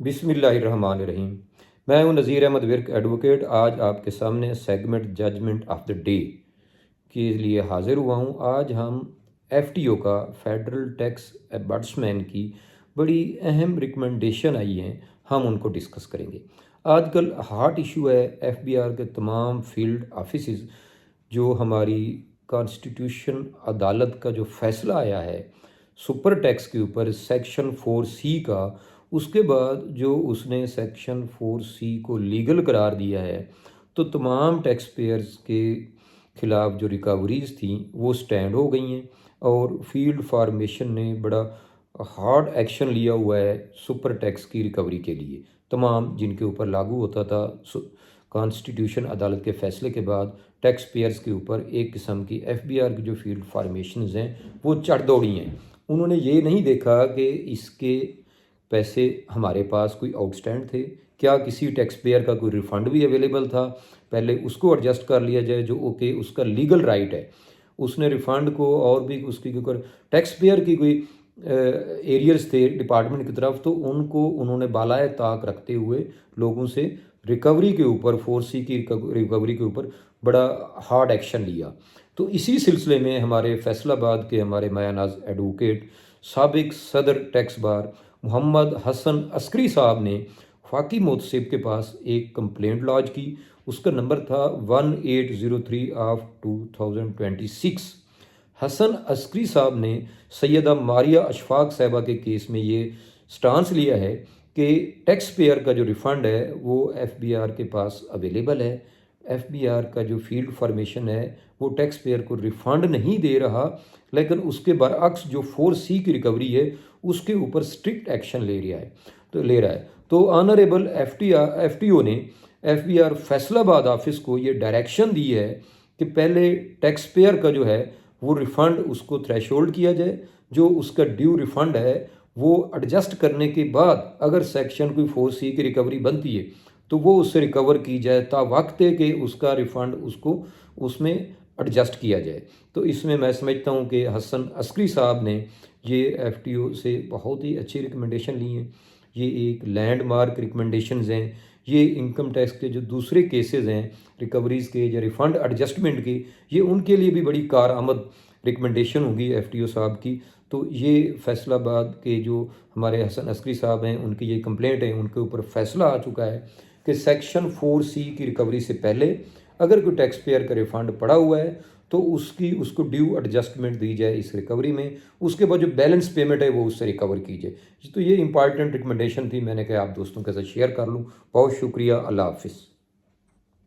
बिस्मिल्लाहिर्रहमानिर्रहीम। मैं हूं नज़ीर अहमद विर्क एडवोकेट। आज आपके सामने segment judgment of the day के लिए हाज़िर हुआ हूं। आज हम FTO का फेडरल टैक्स ombudsman की बड़ी अहम रिकमेंडेशन आई हैं, हम उनको डिस्कस करेंगे। आजकल हॉट इशू है FBR के तमाम फील्ड ऑफिसेस जो हमारी कॉन्स्टिट्यूशन अदालत का जो फ़ैसला आया है सुपर टैक्स के ऊपर सेक्शन 4C का, उसके बाद जो उसने सेक्शन 4C को लीगल करार दिया है, तो तमाम टैक्स पेयर्स के ख़िलाफ़ जो रिकवरीज़ थी वो स्टैंड हो गई हैं और फील्ड फार्मेशन ने बड़ा हार्ड एक्शन लिया हुआ है सुपर टैक्स की रिकवरी के लिए। तमाम जिनके ऊपर लागू होता था कॉन्स्टिट्यूशन अदालत के फ़ैसले के बाद टैक्स पेयर्स के ऊपर एक किस्म की FBR की जो फील्ड फार्मेशंस हैं वो चढ़ दौड़ी हैं। उन्होंने ये नहीं देखा कि इसके पैसे हमारे पास कोई आउटस्टैंड थे, क्या किसी टैक्स पेयर का कोई रिफ़ंड भी अवेलेबल था, पहले उसको एडजस्ट कर लिया जाए जो ओके उसका लीगल राइट है। उसने रिफ़ंड को और भी उसकी अगर टैक्स पेयर की कोई एरियर्स थे डिपार्टमेंट की तरफ, तो उनको उन्होंने बालाए ताक रखते हुए लोगों से रिकवरी के ऊपर 4C की रिकवरी के ऊपर बड़ा हार्ड एक्शन लिया। तो इसी सिलसिले में हमारे फैसलाबाद के हमारे मायानाज एडवोकेट साबिक सदर टैक्स बार मोहम्मद हसन अस्करी साहब ने फाकी मोतसिब के पास एक कंप्लेंट लॉन्च की। उसका नंबर था 1803 ऑफ 2026। हसन अस्करी साहब ने सैयदा मारिया अशफाक साहिबा के केस में ये स्टांस लिया है कि टैक्स पेयर का जो रिफ़ंड है वो FBR के पास अवेलेबल है। FBR का जो फील्ड फॉर्मेशन है वो टैक्स पेयर को रिफ़ंड नहीं दे रहा, लेकिन उसके बरअक्स जो 4C की रिकवरी है उसके ऊपर स्ट्रिक्ट एक्शन ले रहा है। तो ऑनरेबल FTO ने FBR फैसलाबाद ऑफिस को ये डायरेक्शन दी है कि पहले टैक्स पेयर का जो है वो रिफ़ंड उसको थ्रेशोल्ड किया जाए, जो उसका ड्यू रिफ़ंड है वो एडजस्ट करने के बाद अगर सेक्शन कोई 4C की रिकवरी बनती है तो वो उससे रिकवर की जाए तावक्त है कि उसका रिफ़ंड उसको उसमें एडजस्ट किया जाए। तो इसमें मैं समझता हूँ कि हसन अस्करी साहब ने ये FTO से बहुत ही अच्छी रिकमेंडेशन ली हैं। ये एक लैंडमार्क रिकमेंडेशंस हैं। ये इनकम टैक्स के जो दूसरे केसेस हैं रिकवरीज़ के या रिफ़ंड एडजस्टमेंट के, ये उनके लिए भी बड़ी कारआमद रिकमेंडेशन होगी FTO साहब की। तो ये फैसलाबाद के जो हमारे हसन अस्करी साहब हैं उनकी ये कंप्लेंट है, उनके ऊपर फ़ैसला आ चुका है कि सेक्शन 4C की रिकवरी से पहले अगर कोई टैक्स पेयर का रिफ़ंड पड़ा हुआ है तो उसको ड्यू एडजस्टमेंट दी जाए इस रिकवरी में, उसके बाद जो बैलेंस पेमेंट है वो उससे रिकवर की जाए। तो ये इंपॉर्टेंट रिकमेंडेशन थी, मैंने कहा आप दोस्तों के साथ शेयर कर लूँ। बहुत शुक्रिया, अल्लाह हाफ़िज़।